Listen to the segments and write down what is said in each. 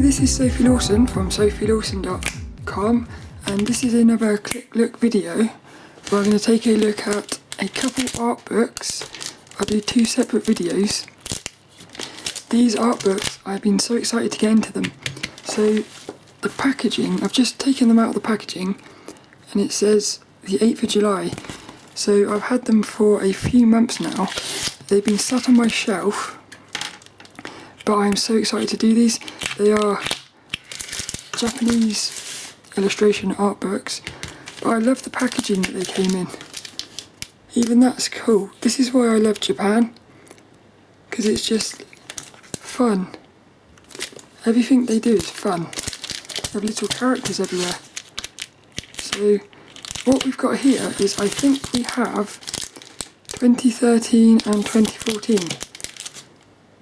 this is Sophie Lawson from sophielawson.com, and this is another Click Look video where I'm going to take a look at a couple art books. I'll do two separate videos. These art books, I've been so excited to get into them. So the packaging, I've just taken them out of the packaging and it says the 8th of July. So I've had them for a few months now. They've been sat on my shelf, but I'm so excited to do these. They are Japanese illustration art books, but I love the packaging that they came in. Even that's cool. This is why I love Japan, because it's just fun. Everything they do is fun. They have little characters everywhere. So what we've got here is, I think we have 2013 and 2014.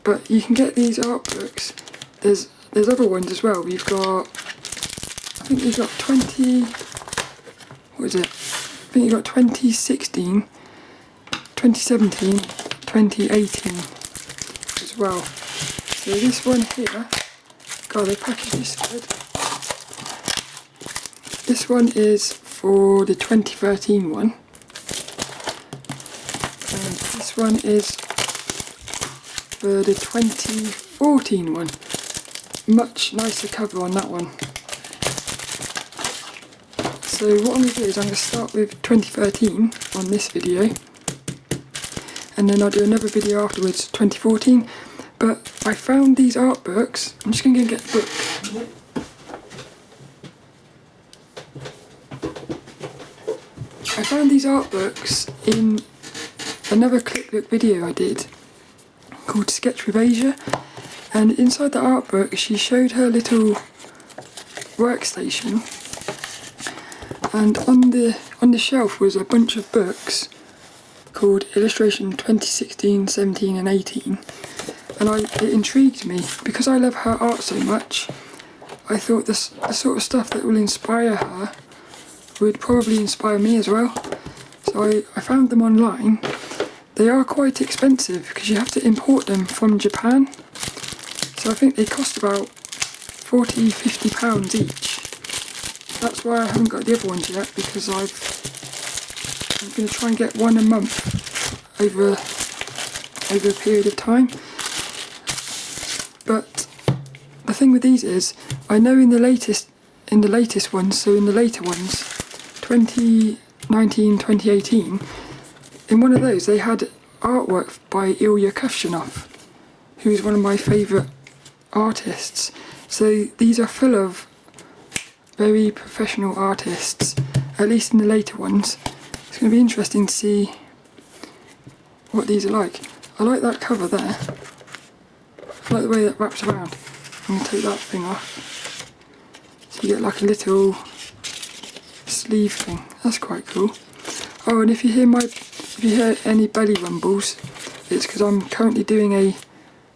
But you can get these art books. There's other ones as well. We've got, I think we've got 2016, 2017, 2018 as well. So this one here, God, they packaged this good. This one is for the 2013 one. And this one is for the 2014 one. Much nicer cover on that one. So what I'm going to do is I'm going to start with 2013 on this video, and then I'll do another video afterwards, 2014. But I found these art books. I'm just going to get the book. I found these art books in another Click Look video I did called Sketch with Asia, and inside the art book she showed her little workstation, and on the shelf was a bunch of books called Illustration 2016, 17 and 18, and it intrigued me because I love her art so much. I thought the sort of stuff that will inspire her would probably inspire me as well. So I found them online. They are quite expensive because you have to import them from Japan. So I think they cost about £40–50 each. That's why I haven't got the other ones yet, because I'm going to try and get one a month over a period of time. But the thing with these is, I know in the latest ones, so in the later ones, 2019, 2018, in one of those they had artwork by Ilya Kuvshinov, who is one of my favourite artists. So these are full of very professional artists, at least in the later ones. It's going to be interesting to see what these are like. I like that cover there. I like the way that wraps around. I'm going to take that thing off. So you get like a little sleeve thing. That's quite cool. Oh, and if you hear any belly rumbles, it's because I'm currently doing a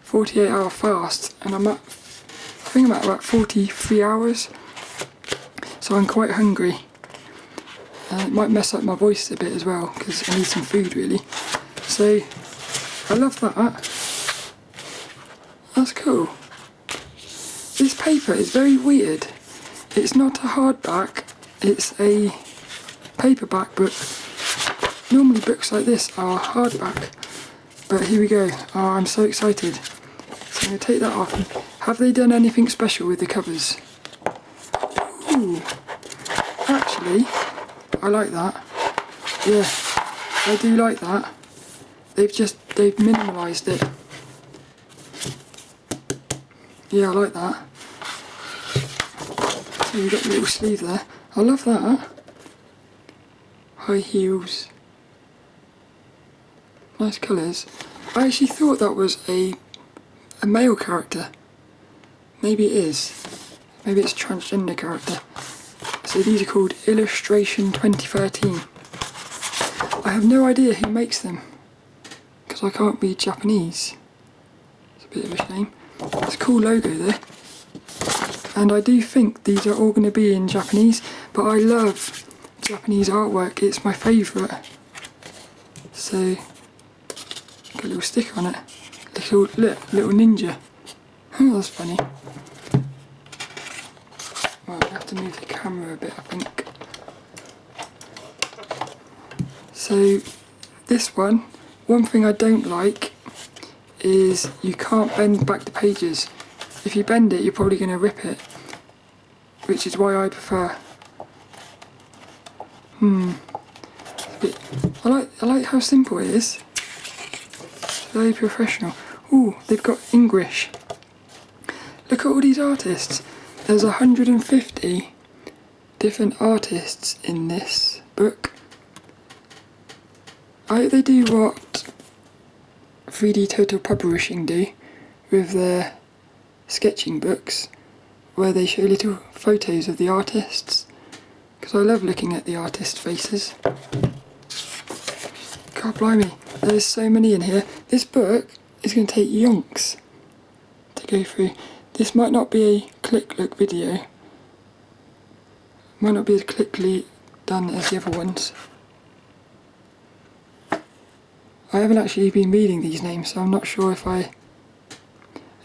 48-hour fast, and I think I'm at about 43 hours. So I'm quite hungry. It might mess up my voice a bit as well, because I need some food really. So I love that. That's cool. This paper is very weird. It's not a hardback, it's a paperback book. Normally books like this are hardback, but here we go. Oh, I'm so excited. So I'm going to take that off. Have they done anything special with the covers? Ooh, actually, I like that. Yeah, I do like that. They've minimalised it. Yeah, I like that. So you've got the little sleeve there. I love that. High heels. Nice colours. I actually thought that was a male character. Maybe it is. Maybe it's a transgender character. So these are called Illustration 2013. I have no idea who makes them, because I can't read Japanese. It's a bit of a shame. It's a cool logo though. And I do think these are all going to be in Japanese, but I love Japanese artwork. It's my favourite. So, got a little sticker on it. Little ninja. Oh, that's funny. Right, I have to move the camera a bit, I think. So this one thing I don't like is you can't bend back the pages. If you bend it, you're probably going to rip it, which is why I prefer. I like how simple it is. It's very professional. Ooh, they've got English. Look at all these artists. There's 150 different artists in this book. I hope they do what 3D Total Publishing do with their sketching books, where they show little photos of the artists, because I love looking at the artist faces. God blimey, there's so many in here. This book is going to take yonks to go through. This might not be a click-look video. Might not be as quickly done as the other ones. I haven't actually been reading these names, so I'm not sure if I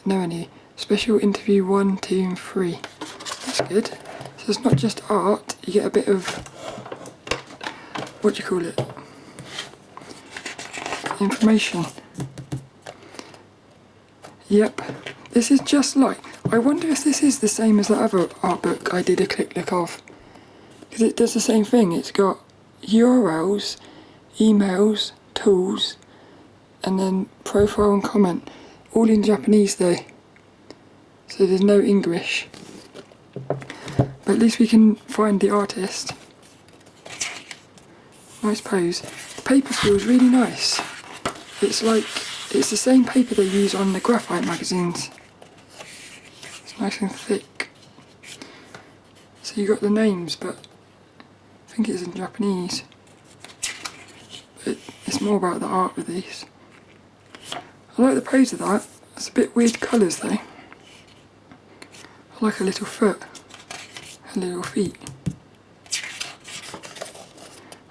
know any. Special interview 1, 2 and 3. That's good. So it's not just art, you get a bit of, what do you call it? Information. Yep. This is just like, I wonder if this is the same as that other art book I did a click look of. Because it does the same thing. It's got URLs, emails, tools, and then profile and comment. All in Japanese though. So there's no English. But at least we can find the artist. Nice pose. The paper feels really nice. It's like, it's the same paper they use on the graphite magazines. It's nice and thick. So you got the names, but I think it's in Japanese. But it's more about the art with these. I like the pose of that. It's a bit weird colours though. I like a little foot. Her little feet.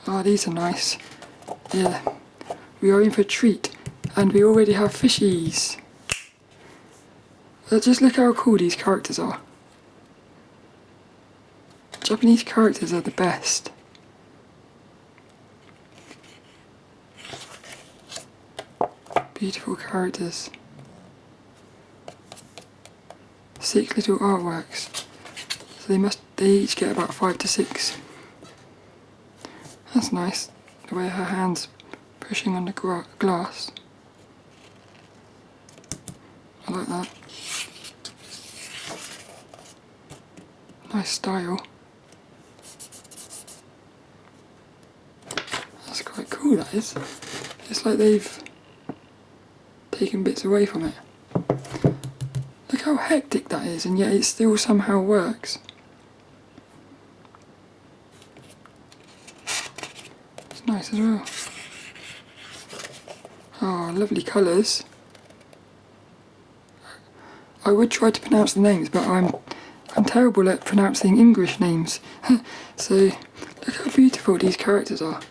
Oh, these are nice. Yeah. We are in for a treat. And we already have fishies. Just look how cool these characters are. Japanese characters are the best. Beautiful characters. 6 little artworks. So they each get about 5 to 6. That's nice. The way her hand's pushing on the glass. I like that. Nice style. That's quite cool, that is. It's like they've taken bits away from it. Look how hectic that is, and yet it still somehow works. It's nice as well. Oh, lovely colours. I would try to pronounce the names, but I'm terrible at pronouncing English names. So, look how beautiful these characters are.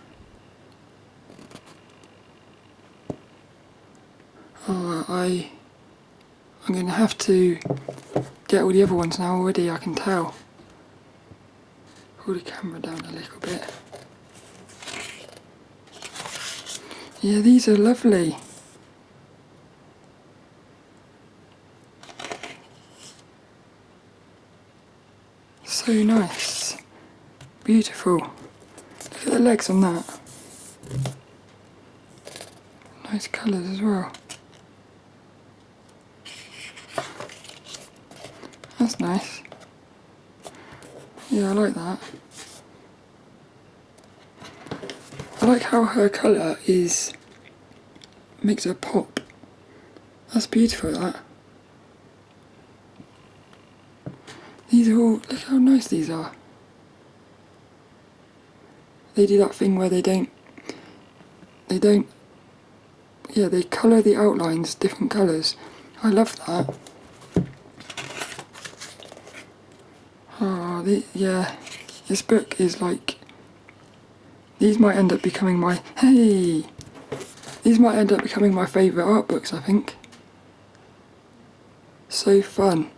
Oh, I'm going to have to get all the other ones now already, I can tell. Pull the camera down a little bit. Yeah, these are lovely. So nice. Beautiful. Look at the legs on that. Nice colours as well. That's nice. Yeah, I like that. I like how her colour makes her pop. That's beautiful, that. These are all, look how nice these are. They do that thing where they colour the outlines different colours. I love that. Oh, yeah, this book is like, these might end up becoming my favourite art books, I think. So fun.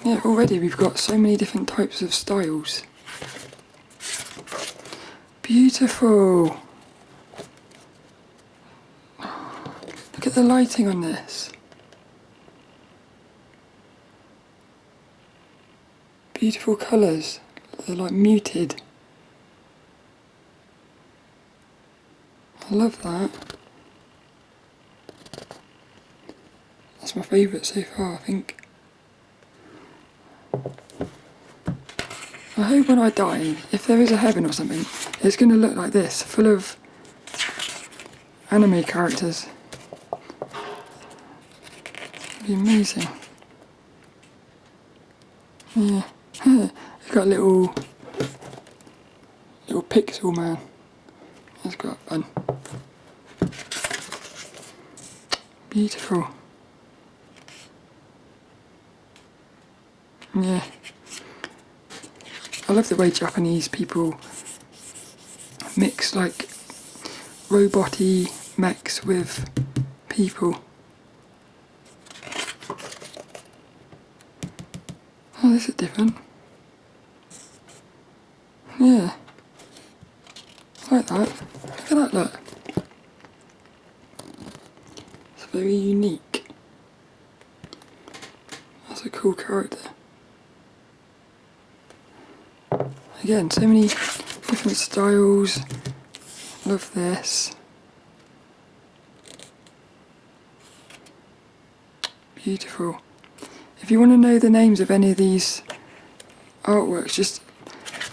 Yeah, already we've got so many different types of styles. Beautiful! Look at the lighting on this. Beautiful colours. They're like muted. I love that. That's my favourite so far, I think. I hope when I die, if there is a heaven or something, it's going to look like this, full of anime characters. It'd be amazing. Yeah. You've got a little pixel man. That's got fun. Beautiful. Yeah. I love the way Japanese people mix like robot-y mechs with people. Oh, this is different. Yeah. I like that. Look at that, look. It's very unique. That's a cool character. Again, so many different styles. Love this. Beautiful. If you want to know the names of any of these artworks, just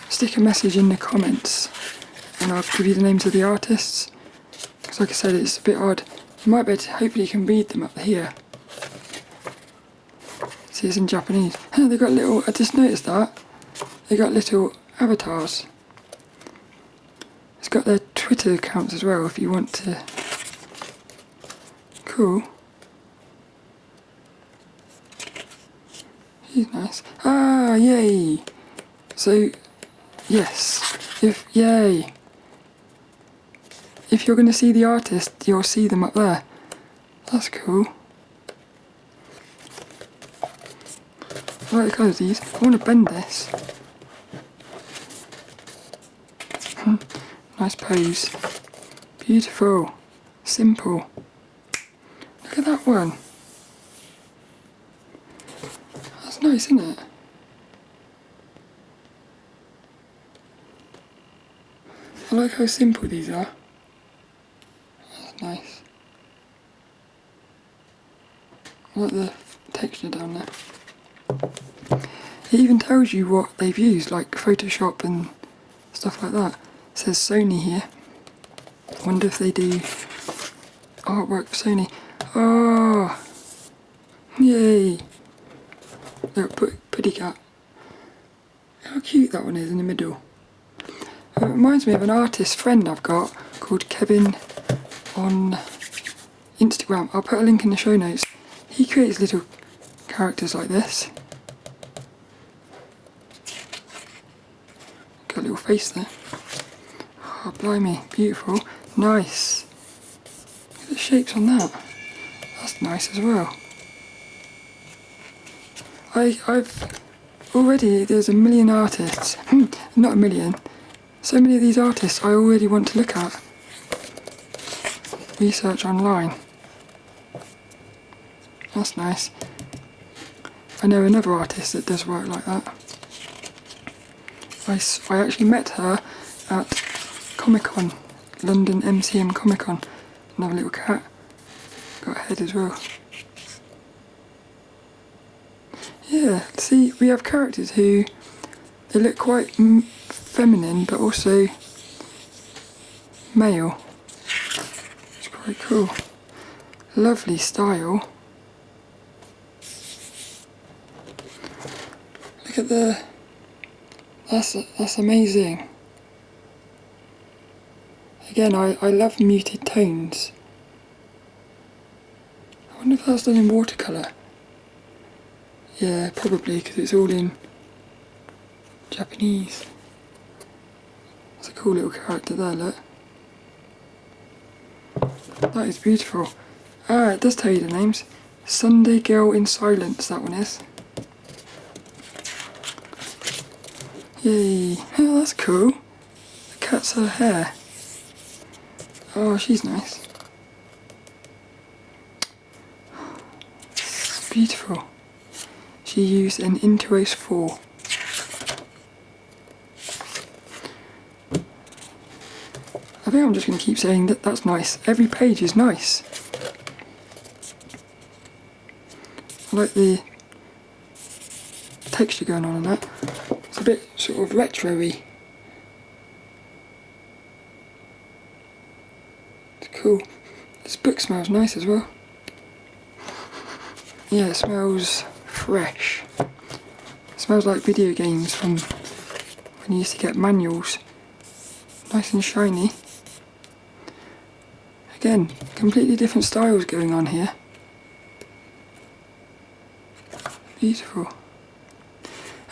stick a message in the comments and I'll give you the names of the artists. Because like I said, it's a bit odd. You might be able to, hopefully you can read them up here. See, it's in Japanese. They got little, I just noticed that. They got little avatars. It's got their Twitter accounts as well if you want to. Cool. He's nice. Ah, yay! So, yes. Yay! If you're going to see the artist, you'll see them up there. That's cool. I like the colours of these. I want to bend this. Nice pose. Beautiful. Simple. Look at that one. That's nice, isn't it? I like how simple these are. That's nice. I like the texture down there. It even tells you what they've used, like Photoshop and stuff like that. It says Sony here. I wonder if they do artwork for Sony. Oh! Yay! Little putty cat. How cute that one is in the middle. It reminds me of an artist friend I've got called Kevin on Instagram. I'll put a link in the show notes. He creates little characters like this. Got a little face there. Oh, blimey, beautiful. Nice. Look at the shapes on that. That's nice as well. I've already, there's a million artists. Not a million. So many of these artists I already want to look at. Research online. That's nice. I know another artist that does work like that. I actually met her at Comic-Con, London MCM Comic-Con. Another little cat. Got a head as well. Yeah, see, we have characters who, they look quite feminine, but also male. It's quite cool. Lovely style. Look at the, that's amazing. Again, I love muted tones. I wonder if that's done in watercolour. Yeah, probably, because it's all in Japanese. That's a cool little character there, look. That is beautiful. Ah, it does tell you the names. Sunday Girl in Silence, that one is. Yay. Oh, that's cool. The cat's her hair. Oh, she's nice. Beautiful. She used an Interrace 4. I think I'm just going to keep saying that that's nice. Every page is nice. I like the texture going on that. It's a bit sort of retro-y. It's cool. This book smells nice as well. Yeah, it smells fresh. It smells like video games from when you used to get manuals. Nice and shiny. Again, completely different styles going on here. Beautiful.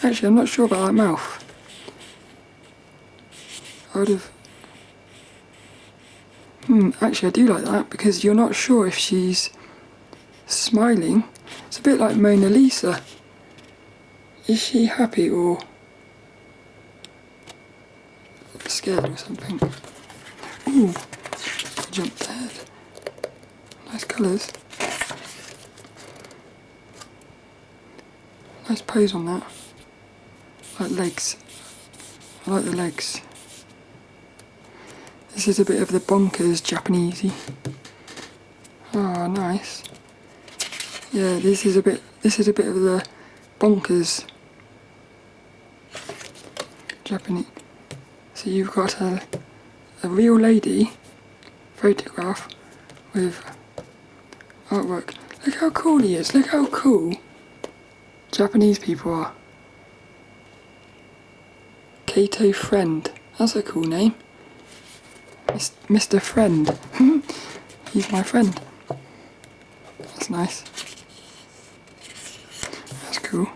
Actually, I'm not sure about that mouth. I would have... actually I do like that because you're not sure if she's smiling. It's a bit like Mona Lisa. Is she happy or scared or something? Ooh, I jumped ahead. Nice colours. Nice pose on that. Like legs. I like the legs. This is a bit of the Bonkers Japanesey. Oh, nice. Yeah, this is a bit of the Bonkers Japanese. So you've got a real lady photograph with artwork. Look how cool he is. Look how cool Japanese people are. Kato Friend. That's a cool name. Mr. Friend. He's my friend. That's nice. That's cool.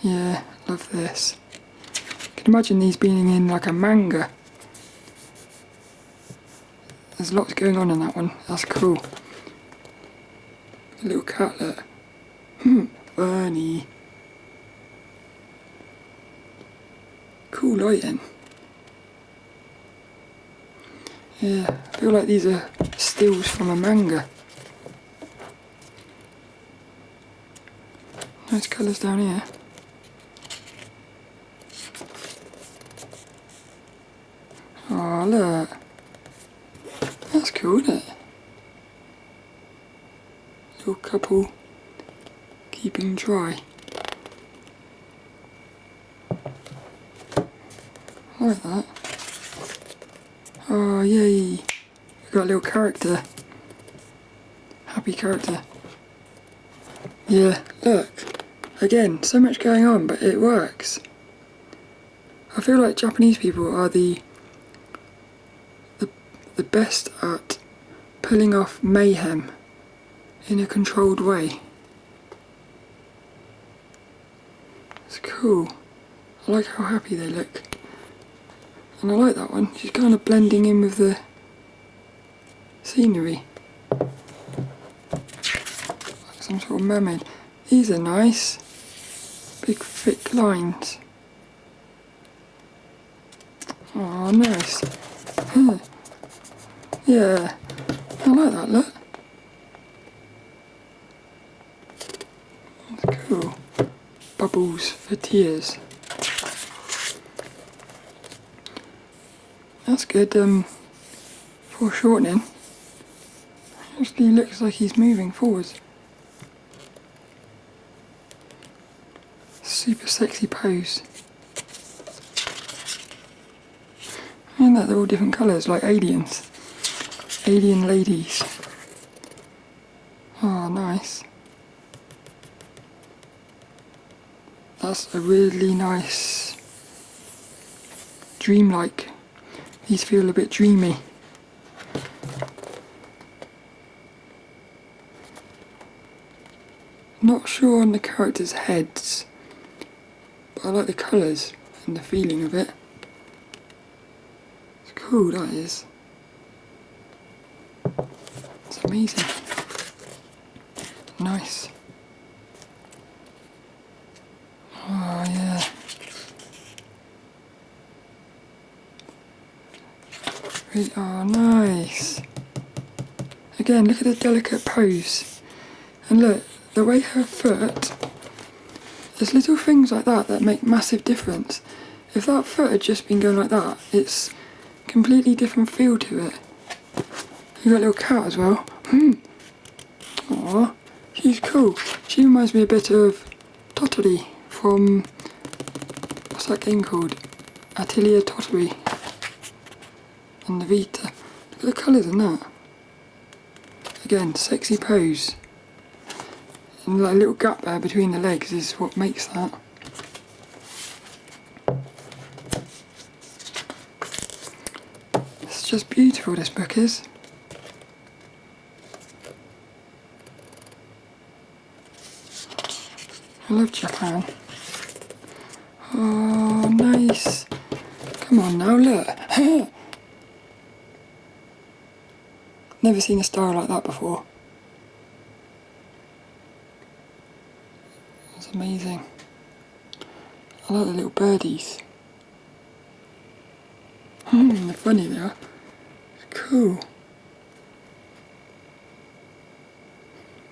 Yeah, love this. I can imagine these being in like a manga. There's lots going on in that one. That's cool. A little catlet. Bernie. Cool lighting. Yeah, I feel like these are stills from a manga. Nice colours down here. Oh, look. That's cool, isn't it? Little couple keeping dry. I like that. Oh, yay. We've got a little character. Happy character. Yeah, look. Again, so much going on, but it works. I feel like Japanese people are the best at pulling off mayhem in a controlled way. It's cool. I like how happy they look. And I like that one. She's kind of blending in with the scenery. Like some sort of mermaid. These are nice. Big thick lines. Oh, nice. Yeah, I like that look. That's cool. Bubbles for tears. That's good, foreshortening. Actually looks like he's moving forwards. Super sexy pose. And that they're all different colours, like aliens. Alien ladies. Oh, nice. That's a really nice, dreamlike. These feel a bit dreamy. Not sure on the characters' heads, but I like the colours and the feeling of it. It's cool, that is. It's amazing. Nice. Oh yeah. Really, oh, nice. Again, look at the delicate pose. And look, the way her foot, there's little things like that that make massive difference. If that foot had just been going like that, it's completely different feel to it. You got a little cat as well. Aww, she's cool. She reminds me a bit of Tottori from, what's that game called? Atelier Tottori on the Vita. Look at the colours in that. Again, sexy pose. And like a little gap there between the legs is what makes that. It's just beautiful, this book is. I love Japan. Oh, nice. Come on now, look. Never seen a style like that before. That's amazing. I like the little birdies. They're funny they are. It's cool.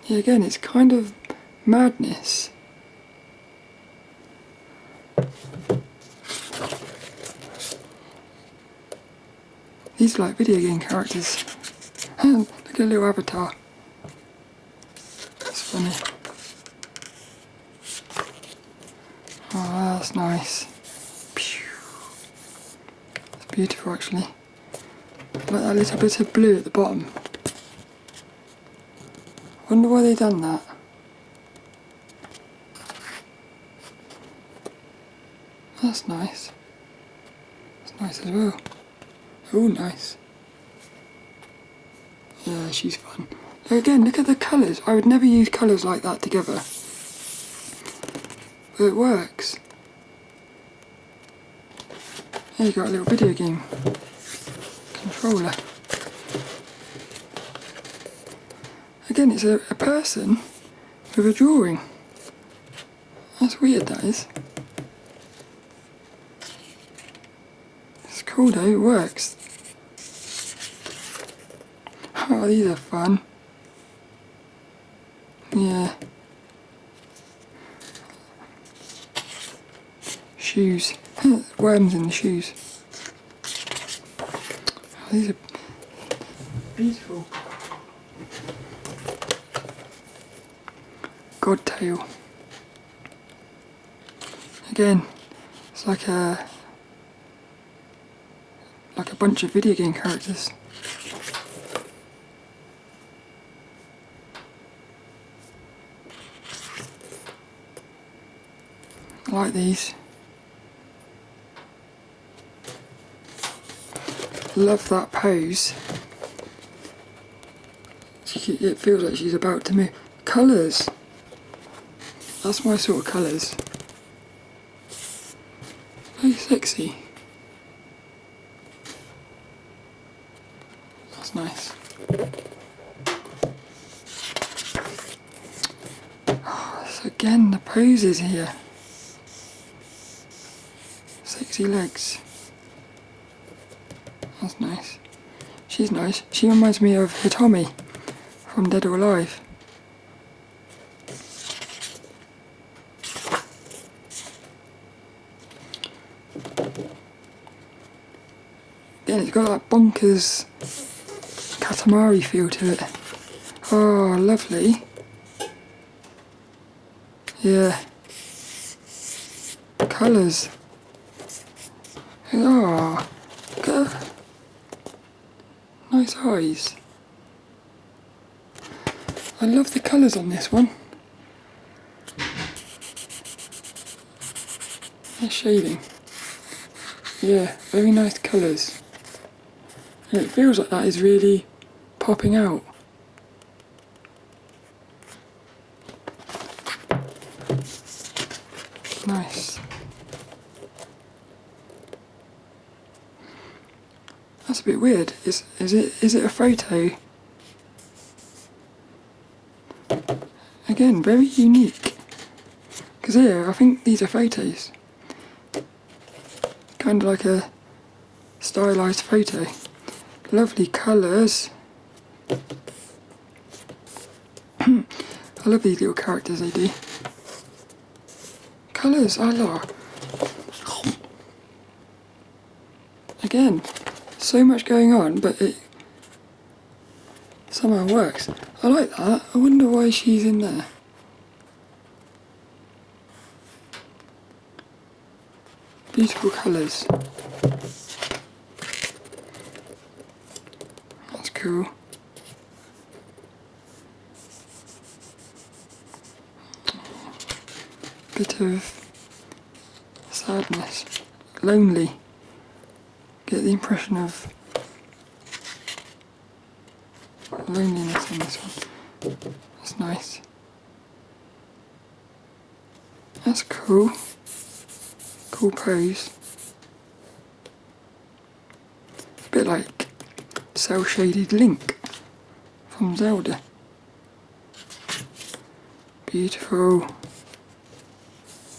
Yeah, again, it's kind of madness. These are like video game characters. Look at a little avatar. That's funny. Oh, that's nice. It's beautiful actually. I like that little bit of blue at the bottom. Wonder why they done that. That's nice. That's nice as well. Oh, nice. Yeah, she's fun. Again, look at the colours. I would never use colours like that together. But it works. There you got a little video game controller. Again, it's a person with a drawing. That's weird, that is. It's cool though, it works. Oh, these are fun. Yeah. Shoes. Worms in the shoes. Oh, these are beautiful. Godtail. Again, it's like a bunch of video game characters. I like these. Love that pose. It feels like she's about to move. Colours. That's my sort of colours. Very sexy. That's nice. So again, the poses here. Sexy legs. That's nice. She's nice. She reminds me of Hitomi from Dead or Alive. Again, it's got that bonkers Katamari feel to it. Oh, lovely. Yeah. Colours. Oh, look at her. Nice eyes. I love the colours on this one. Nice shading. Yeah, very nice colours. And it feels like that is really popping out. Nice. That's a bit weird. Is it a photo? Again, very unique. Because here, I think these are photos. Kind of like a stylised photo. Lovely colours. I love these little characters they do. Colours, I love. Again, so much going on, but it somehow works. I like that. I wonder why she's in there. Beautiful colours. That's cool. Bit of sadness. Lonely. Get the impression of loneliness on this one. That's nice. That's cool. Cool pose. A bit like cel shaded Link from Zelda. Beautiful.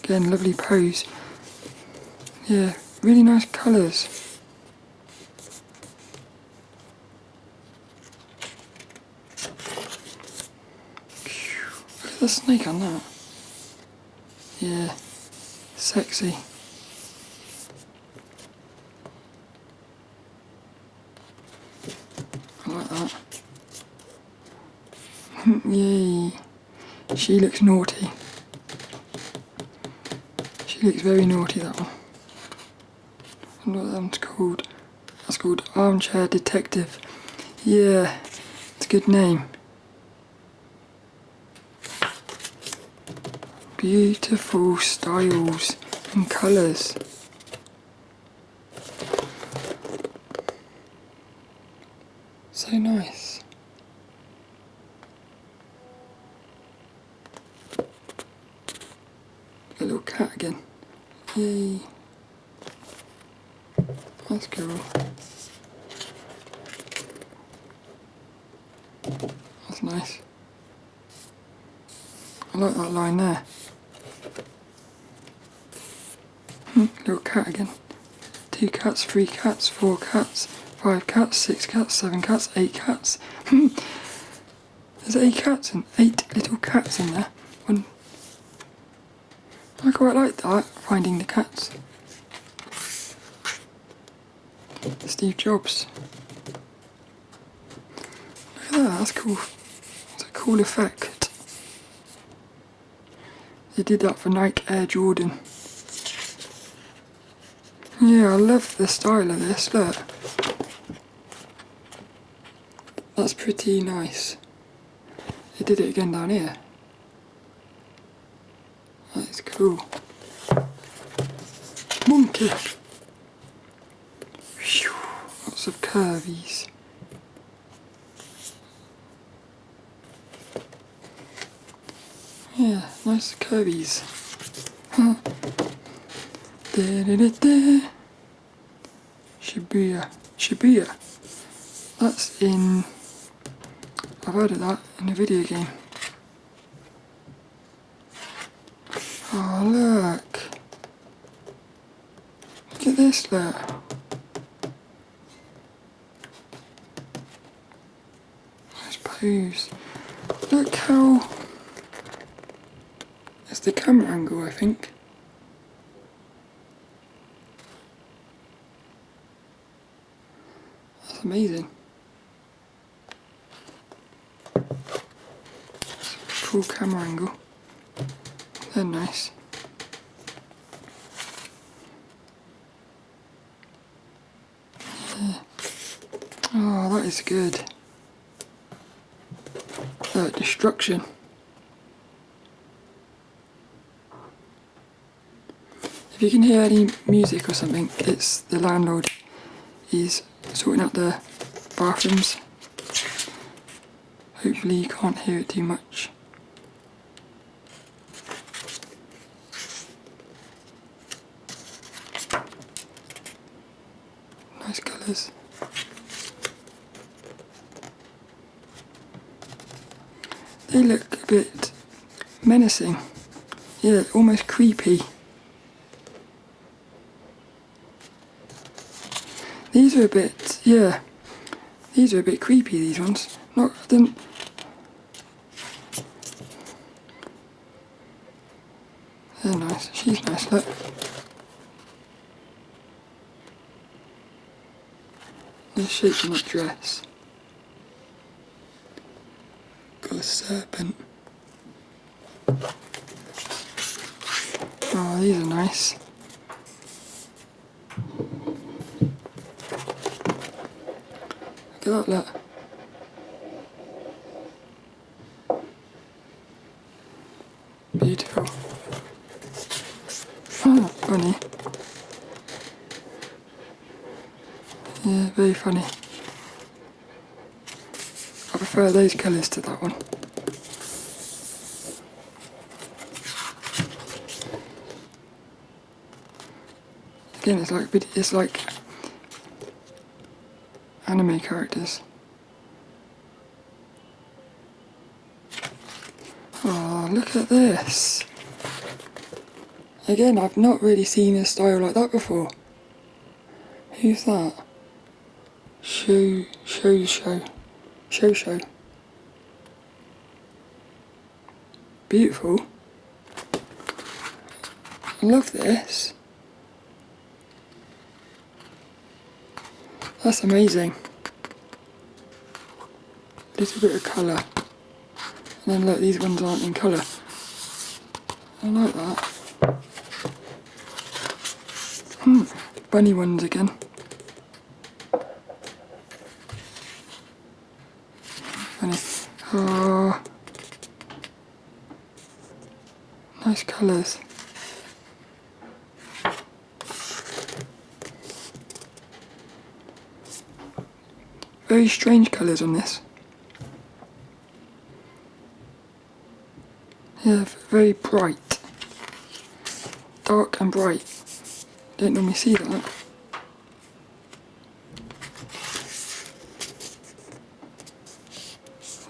Again, lovely pose. Yeah, really nice colours. Look at the snake on that. Yeah, sexy. I like that. Yay. She looks naughty. She looks very naughty, that one. I wonder what that one's called. That's called Armchair Detective. Yeah, it's a good name. Beautiful styles and colours. So nice. A little cat again. Yay. That's cool. That's nice. I like that line there. Little cat again. 2 cats, 3 cats, 4 cats, 5 cats, 6 cats, 7 cats, 8 cats. There's 8 cats and 8 little cats in there. I quite like that, finding the cats. Steve Jobs. Look at that, that's cool. It's a cool effect. They did that for Nike Air Jordan. Yeah, I love the style of this, look. That's pretty nice. They did it again down here. That is cool. Monkey! Whew, lots of curvies. Yeah, nice curvies. Huh. Shibuya. Shibuya. That's in... I've heard of that in a video game. Oh, look. Look at this, look. Nice pose. Look how... It's the camera angle, I think. That's amazing. Cool camera angle. They're nice. Yeah. Oh, that is good. Destruction. If you can hear any music or something, it's the landlord. He's sorting out the bathrooms. Hopefully you can't hear it too much. Nice colours. They look a bit menacing. Yeah, almost creepy. These are a bit, yeah, These are a bit creepy, these ones. Not, I didn't... They're nice. She's nice, look. The shape of my dress. Got a serpent. Oh, these are nice. Look at that, look. Beautiful. Oh, funny. Yeah, very funny. I prefer those colours to that one. Again, it's like anime characters. Oh, look at this. Again, I've not really seen a style like that before. Who's that? SHOEISHA. Beautiful. I love this. That's amazing. Little bit of colour. And then look, these ones aren't in colour. I like that. Bunny ones again. Funny. Oh, nice colours. Very strange colours on this. Yeah, very bright. Dark and bright. Don't normally see that.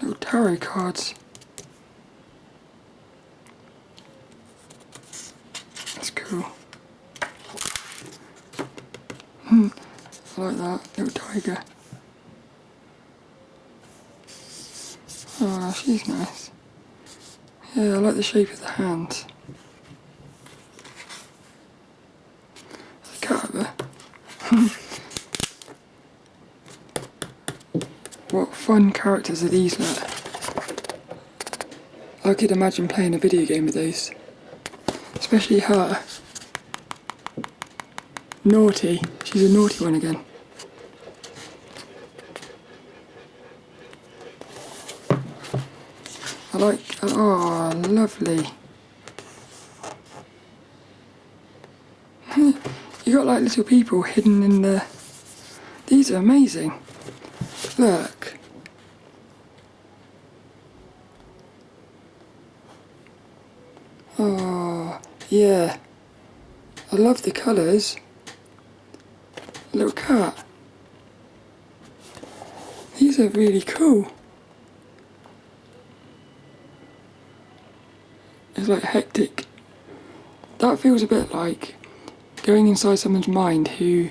Little tarot cards. That's cool. I like that. Little tiger. Oh, she's nice. Yeah, I like the shape of the hands. There's a cat up there. What fun characters are these, look. I could imagine playing a video game with those. Especially her. Naughty. She's a naughty one again. I like, oh, lovely. You got like little people hidden in the... These are amazing. Look. Oh, yeah. I love the colours. Little cat. These are really cool. It's like hectic. That feels a bit like going inside someone's mind who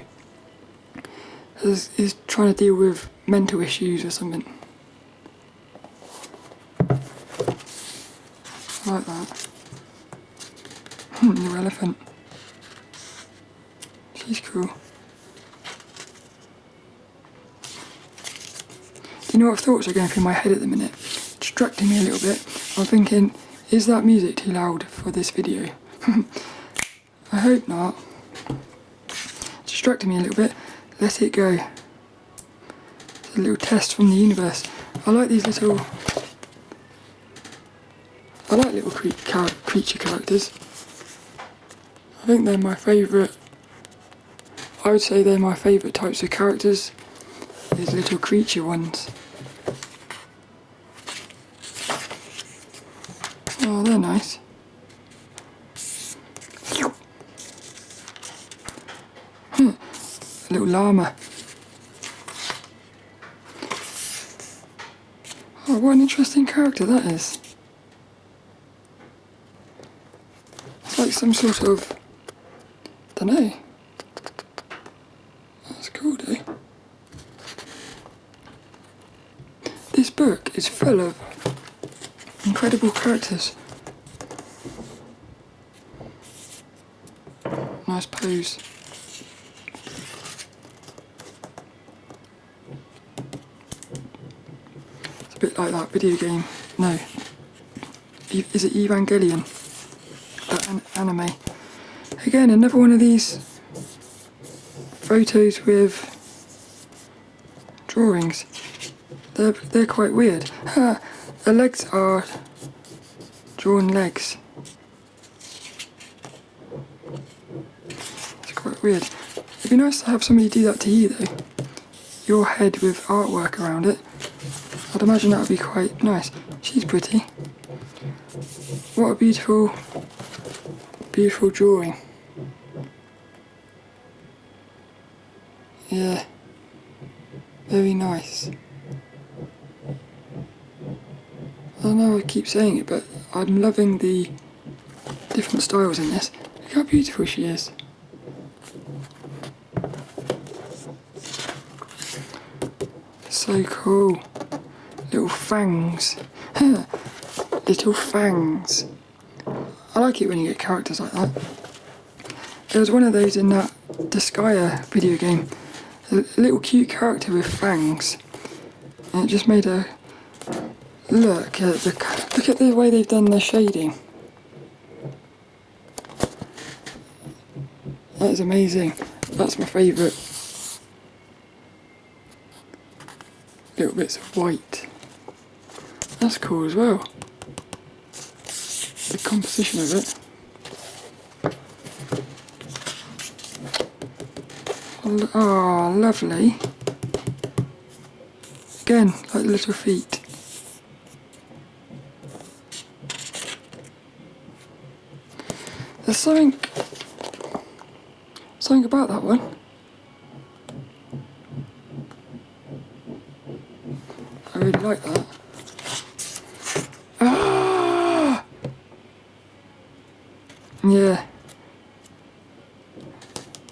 is trying to deal with mental issues or something. I like that. New elephant. She's cool. Do you know what thoughts are going through my head at the minute? Distracting me a little bit. I'm thinking, is that music too loud for this video? I hope not. Distracting me a little bit. Let it go. It's a little test from the universe. I like these little... I like little creature characters. I think they're my favourite... I would say they're my favourite types of characters. These little creature ones. Oh, they're nice. A little llama. Oh, what an interesting character that is. It's like some sort of... dunno. That's cool, though. This book is full of incredible characters. Nice pose. It's a bit like that video game. No. Is it Evangelion? That anime. Again, another one of these photos with drawings. They're quite weird. The legs are drawn legs. It's quite weird. It'd be nice to have somebody do that to you though. Your head with artwork around it. I'd imagine that would be quite nice. She's pretty. What a beautiful, beautiful drawing. Yeah. Very nice. I don't know, I keep saying it, but I'm loving the different styles in this. Look how beautiful she is. So cool. Little fangs. Little fangs. I like it when you get characters like that. There was one of those in that Disgaea video game. A little cute character with fangs. And it just made a... Look at the way they've done their shading. That is amazing. That's my favourite. Little bits of white. That's cool as well. The composition of it. Oh, lovely. Again, like the little feet. There's something about that one. I really like that. Ah! Yeah.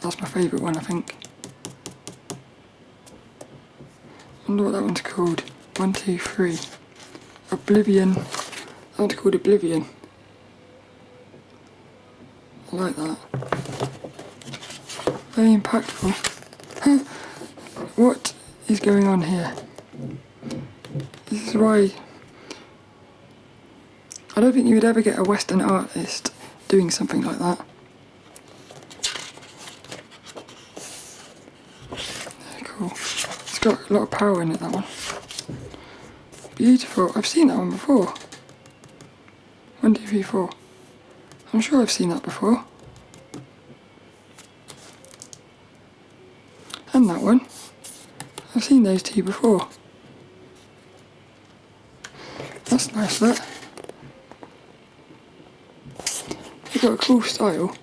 That's my favourite one, I think. I wonder what that one's called. 1, 2, 3. Oblivion. That one's called Oblivion. I like that. Very impactful. What is going on here? This is why I don't think you would ever get a Western artist doing something like that. Cool. It's got a lot of power in it, that one. Beautiful. I've seen that one before. 1, 2, 3, 4. I'm sure I've seen that before. And that one. I've seen those two before. That's nice, that. They've got a cool style.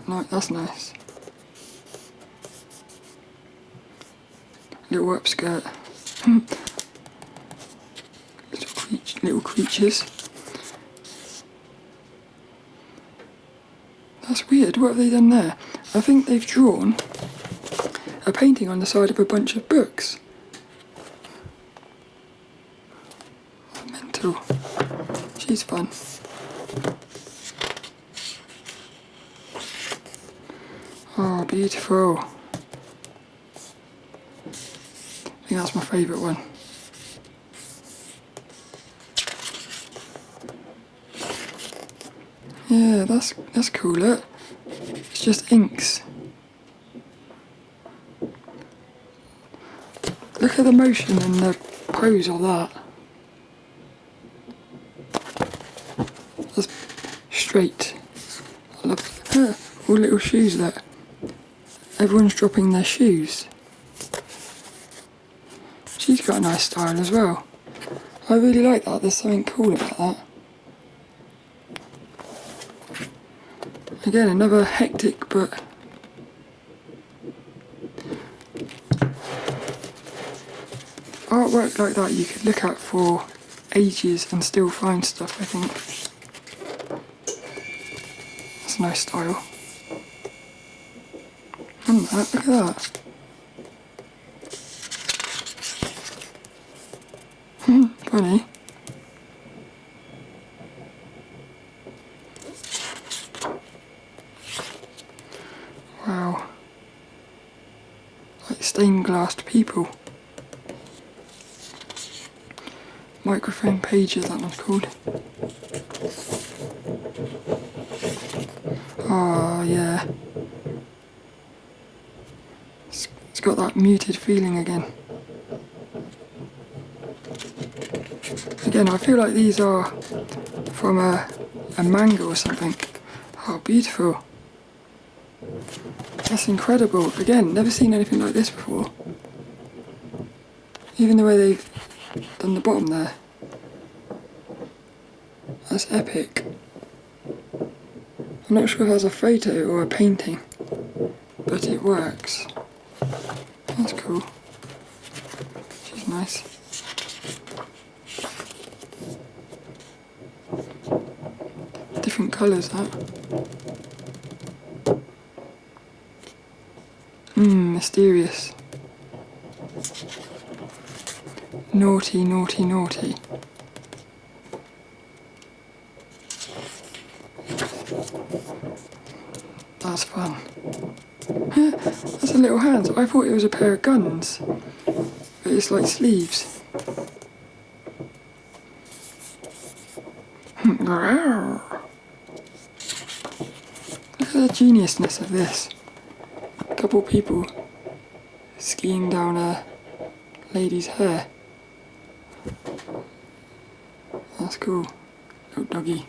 No, that's nice. Little upskirt. Little creatures. That's weird. What have they done there? I think they've drawn a painting on the side of a bunch of books. Mental. She's fun. Oh, beautiful. I think that's my favourite one. Yeah, that's cool, look. It's just inks. Look at the motion and the pose of that. That's straight. I love that. All little shoes there. Everyone's dropping their shoes. She's got a nice style as well. I really like that. There's something cool about that. Again, another hectic but artwork like that you could look at for ages and still find stuff, I think. That's a nice style. And that, look at that. Funny. Wow. Like stained glass people. Microphone pages, that one's called. Oh yeah. It's got that muted feeling again. Again, I feel like these are from a manga or something. Oh, beautiful. That's incredible. Again, never seen anything like this before. Even the way they've done the bottom there. That's epic. I'm not sure if that's a photo or a painting, but it works. That's cool. She's nice. Different colours, that. Mysterious. Naughty, naughty, naughty. That's fun. That's a little hand. I thought it was a pair of guns, but it's like sleeves. Look at the geniusness of this. A couple of people skiing down a lady's hair. That's cool. Little doggy.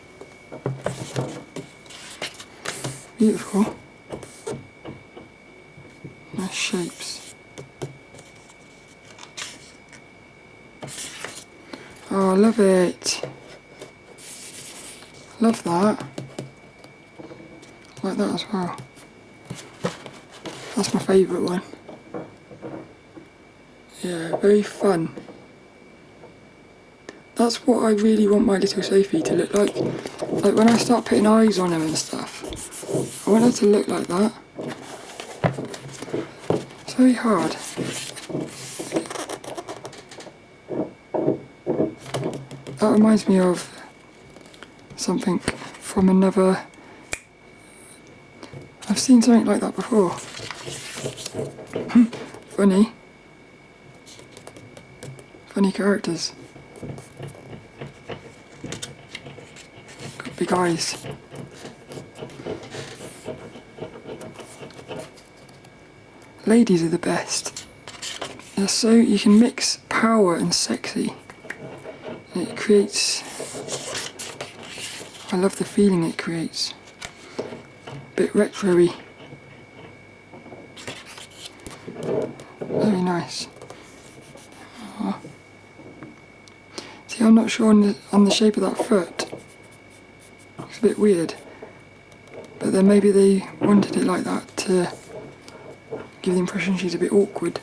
Beautiful. Nice shapes. Oh, I love it. Love that. Like that as well. That's my favourite one. Yeah, very fun. That's what I really want my little Sophie to look like. Like when I start putting eyes on her and stuff, I want her to look like that. It's very hard. That reminds me of something from another... I've seen something like that before. Funny. Funny characters. Got big eyes. Ladies are the best. They're so... you can mix power and sexy. And it creates... I love the feeling it creates. Bit retro-y. Very nice. Oh. See, I'm not sure on the shape of that foot. It's a bit weird. But then maybe they wanted it like that to give the impression she's a bit awkward.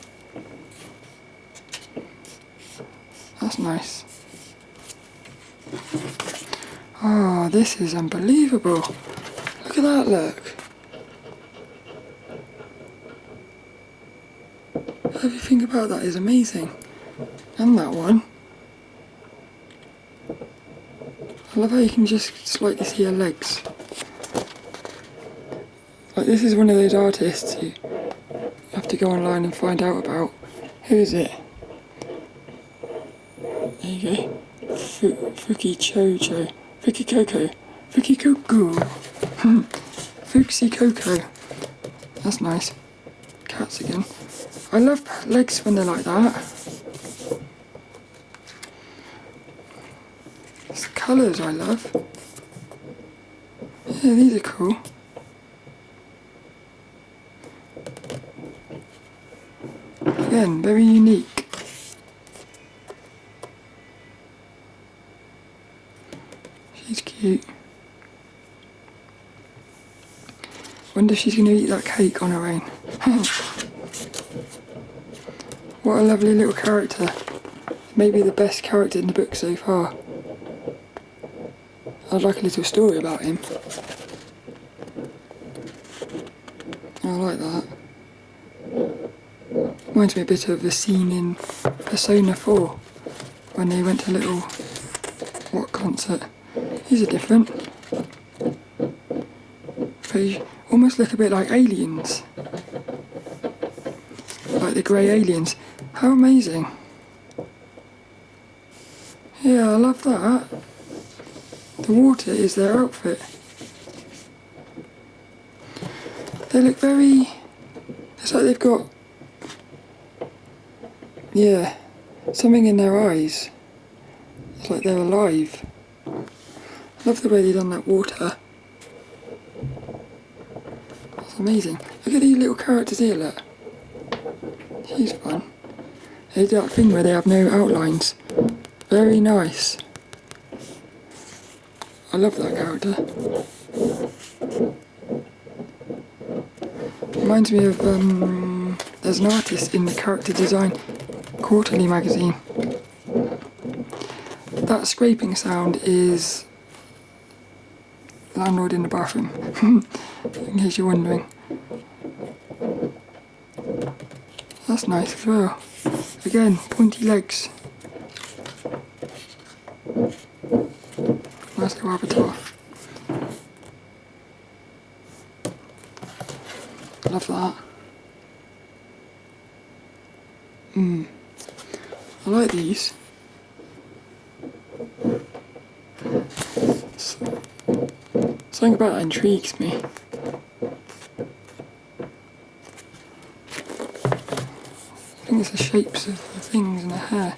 That's nice. Oh, this is unbelievable. Look at that, look. Everything about that is amazing. And that one. I love how you can just slightly see her legs. Like, this is one of those artists you have to go online and find out about. Who is it? There you go. Fuki Coco. Fuxi Coco. That's nice. Cats again. I love legs when they're like that. It's the colours I love. Yeah, these are cool. Again, very unique. She's cute. Wonder if she's going to eat that cake on her own. What a lovely little character. Maybe the best character in the book so far. I'd like a little story about him. I like that. Reminds me a bit of the scene in Persona 4 when they went to a little rock concert. These are different. They almost look a bit like aliens. Like the grey aliens. How amazing. Yeah, I love that. The water is their outfit. They look very... It's like they've got... Yeah, something in their eyes. It's like they're alive. I love the way they've done that water. It's amazing. Look at these little characters here, look. She's fun. They do that thing where they have no outlines. Very nice. I love that character. Reminds me of, there's an artist in the Character Design Quarterly magazine. That scraping sound is landlord in the bathroom, in case you're wondering. That's nice as well. Again, pointy legs. Nice little avatar. Love that. I like these. Something about that intrigues me. I think it's the shapes of the things in the hair.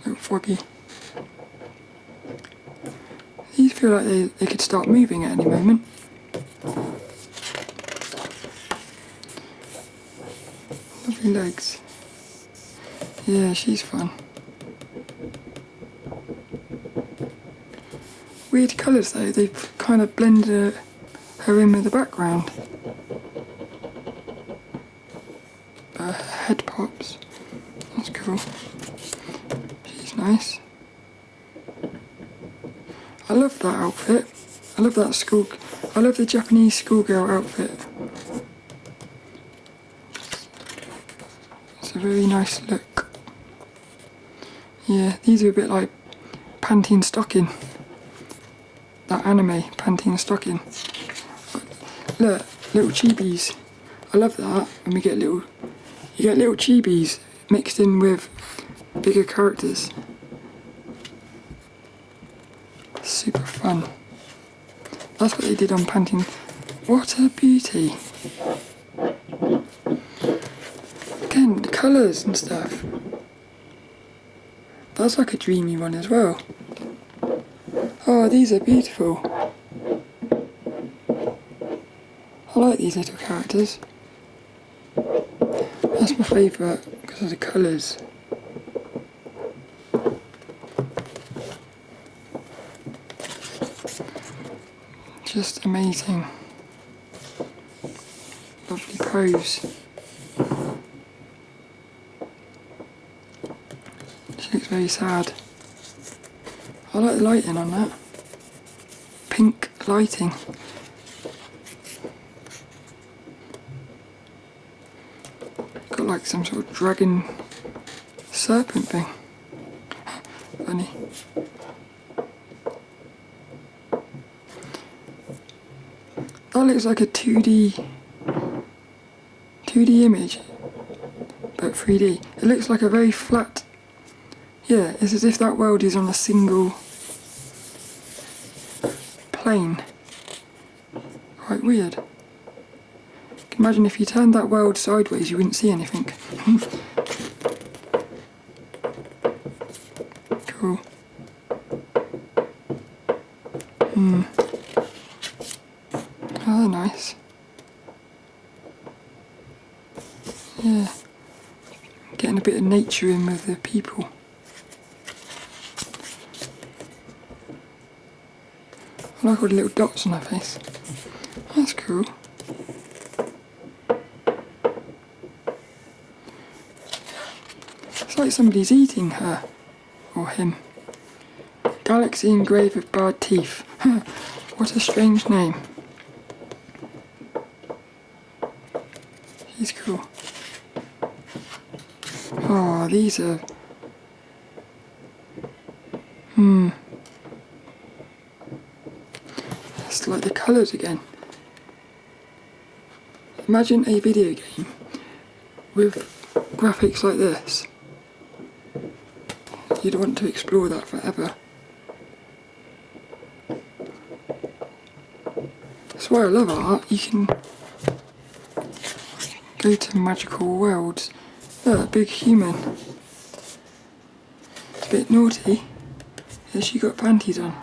Little foggy. These feel like they could start moving at any moment. Lovely legs. Yeah, she's fun. Weird colours though, they've kind of blended her in with the background. Her head pops. That's cool. She's nice. I love that outfit. I love that I love the Japanese schoolgirl outfit. It's a very nice look. Yeah, these are a bit like panty and stocking. That anime, panty and stocking. Look, little chibis. I love that when you get little chibis mixed in with bigger characters. Super fun. That's what they did on Panty. What a beauty. Again, the colours and stuff. That's like a dreamy one as well. Oh, these are beautiful. I like these little characters. That's my favourite because of the colours. Just amazing. Lovely pose. She looks very sad. I like the lighting on that. Pink lighting. Got like some sort of dragon serpent thing. Funny. That looks like a 2D image, but 3D. It looks like a very flat. Yeah, it's as if that world is on a single plane. Quite weird. Imagine if you turned that world sideways, you wouldn't see anything. Cool. Oh, nice. Yeah. Getting a bit of nature in with the people. I like all the little dots on her face. That's cool. It's like somebody's eating her. Or him. Galaxy engraved with barred teeth. What a strange name. beautiful. Oh, these are... It's like the colours again. Imagine a video game with graphics like this. You'd want to explore that forever. That's why I love art. You can go to magical worlds. Look, a big human. It's a bit naughty. Has she got panties on?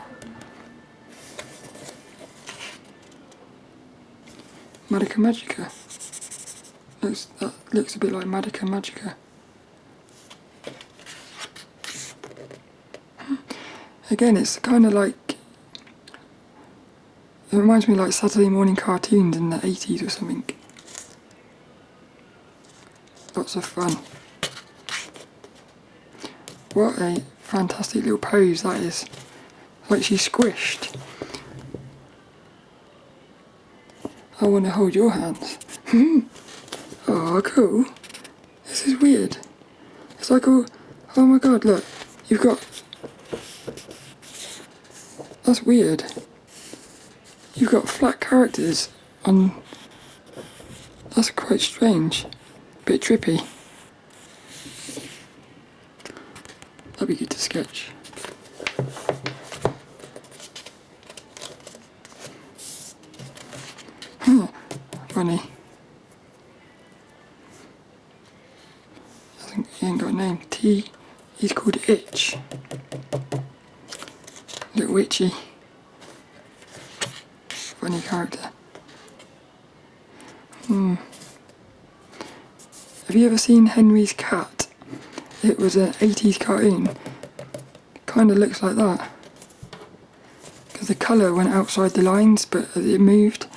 Magica Magica. That looks a bit like Magica Magica. Again, it's kind of like... It reminds me like Saturday morning cartoons in the 80s or something. Lots of fun. What a fantastic little pose that is. Like she's squished. I want to hold your hands. Oh, cool. This is weird. It's like, oh my god, look. You've got... That's weird. You've got flat characters on... That's quite strange. Bit trippy. That'd be good to sketch. Funny. I think he ain't got a name. T. He's called Itch. Little Itchy. Funny character. Have you ever seen Henry's Cat? It was an 80s cartoon. Kind of looks like that. Because the colour went outside the lines, but as it moved.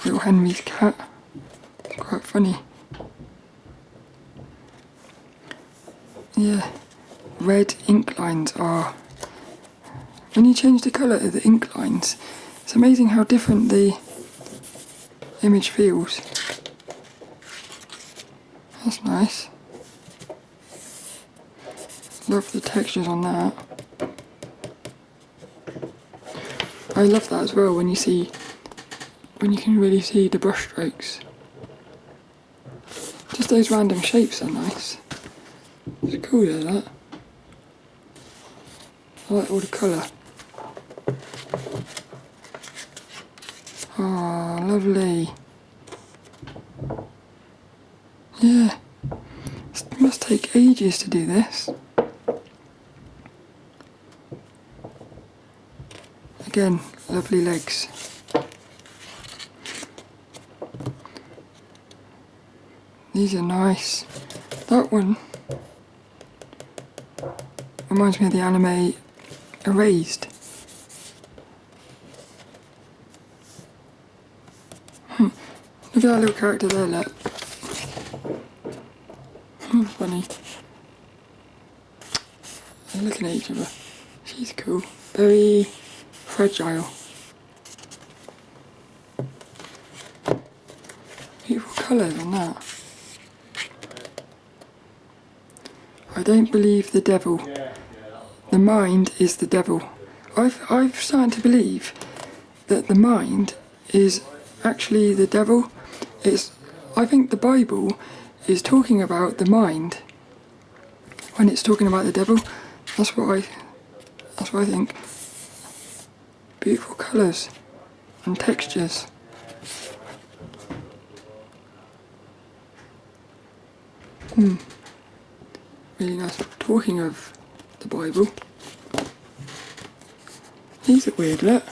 Little Henry's Cat. It's quite funny. Yeah. Red ink lines are... When you change the colour of the ink lines, it's amazing how different the image feels. That's nice. Love the textures on that. I love that as well when you can really see the brush strokes. Just those random shapes are nice. It's cool, that. I like all the colour. Oh, lovely. Yeah. It must take ages to do this. Again, lovely legs. These are nice. That one reminds me of the anime Erased. Look at that little character there, look. Funny. They're looking at each other. She's cool. Very fragile. Beautiful colours on that. I don't believe the devil. The mind is the devil. I've started to believe that the mind is actually the devil. I think the Bible is talking about the mind when it's talking about the devil. That's what I think. Beautiful colours and textures. Really nice. Talking of the Bible, these are weird, look.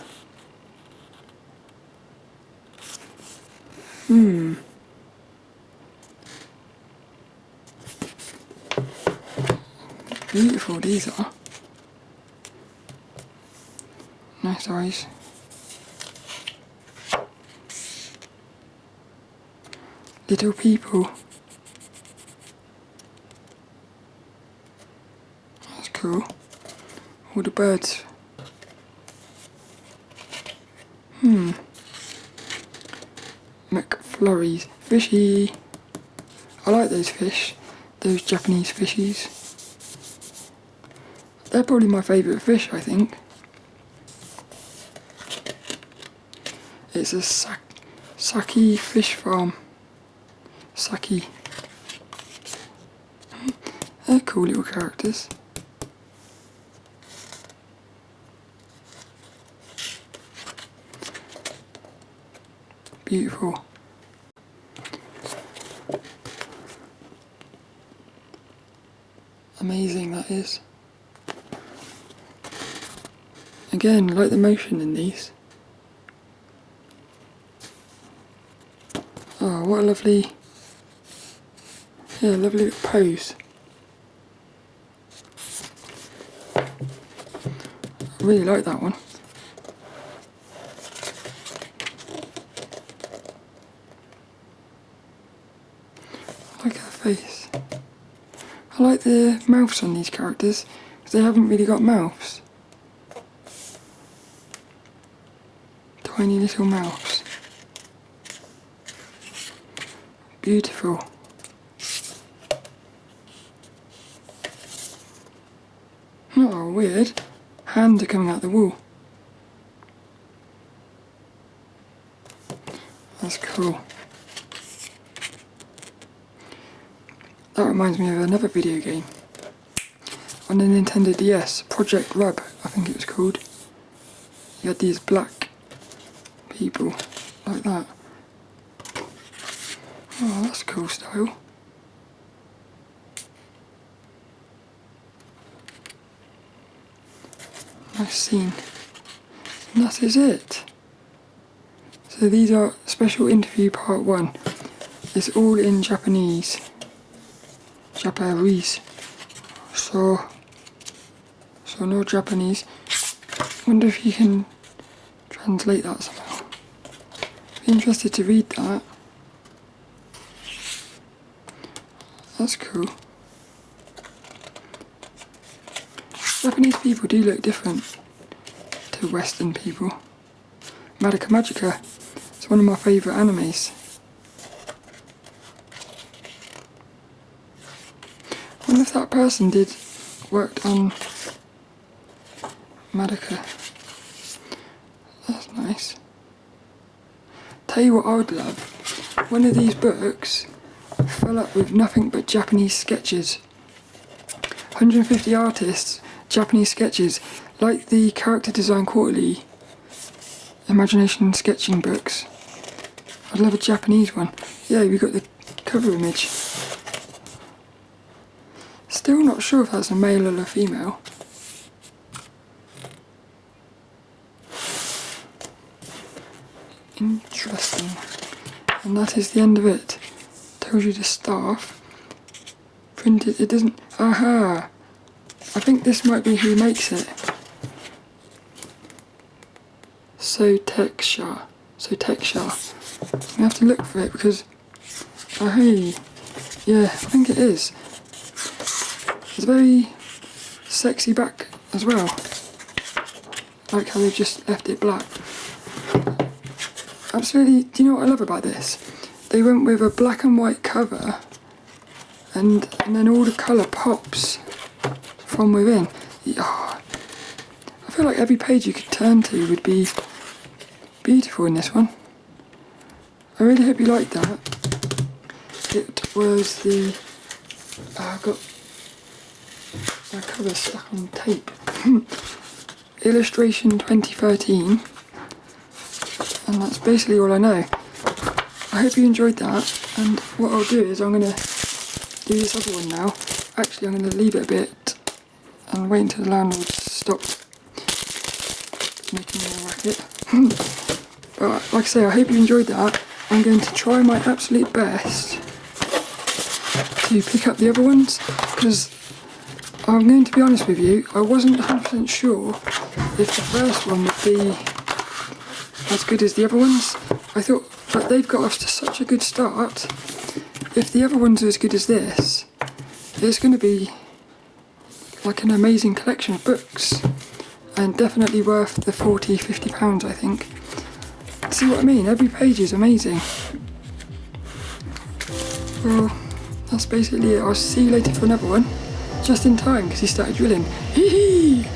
Beautiful these are. Nice eyes. Little people. That's cool. All the birds. flurries. Fishy. I like those fish, those Japanese fishies. They're probably my favourite fish, I think. It's a Saki fish farm. Saki. They're cool little characters. Beautiful. Amazing that is. Again, like the motion in these. Oh, what a lovely, lovely little pose. I really like that one. I like her face. I like the mouths on these characters, because they haven't really got mouths. Tiny little mouths. Beautiful. Oh, weird. Hands are coming out the wall. That's cool. That reminds me of another video game. On the Nintendo DS, Project Rub, I think it was called. You had these black people, like that. Oh, that's a cool style. Nice scene. And that is it. So these are special interview part 1. It's all in Japanese. Japanese. So no Japanese. Wonder if you can translate that somehow. Be interested to read that. That's cool. Japanese people do look different to Western people. Madoka Magica. It's one of my favourite animes. I wonder if that person worked on Madoka. That's nice. Tell you what I would love. One of these books full up with nothing but Japanese sketches. 150 artists, Japanese sketches, like the Character Design Quarterly Imagination sketching books. I'd love a Japanese one. Yeah, we got the cover image. Still not sure if that's a male or a female. Interesting. And that is the end of it. Tells you the staff. Printed, it doesn't, aha! I think this might be who makes it. SHOEISHA. We have to look for it because, oh hey, yeah, I think it is. It's a very sexy back as well. Like how they've just left it black. Absolutely, do you know what I love about this? They went with a black and white cover and then all the colour pops from within. Oh, I feel like every page you could turn to would be beautiful in this one. I really hope you liked that. It was the... I got my cover stuck on tape. Illustration 2013. And that's basically all I know. I hope you enjoyed that, and what I'll do is I'm going to do this other one now. Actually, I'm going to leave it a bit and wait until the landlord stops making more racket. But like I say, I hope you enjoyed that. I'm going to try my absolute best to pick up the other ones, because I'm going to be honest with you, I wasn't 100% sure if the first one would be as good as the other ones. I thought, but they've got off to such a good start. If the other ones are as good as this, it's going to be like an amazing collection of books, and definitely worth the £40–50 I think. See what I mean? Every page is amazing. well, that's basically it. I'll see you later for another one. Just in time, because he started drilling. Hee hee!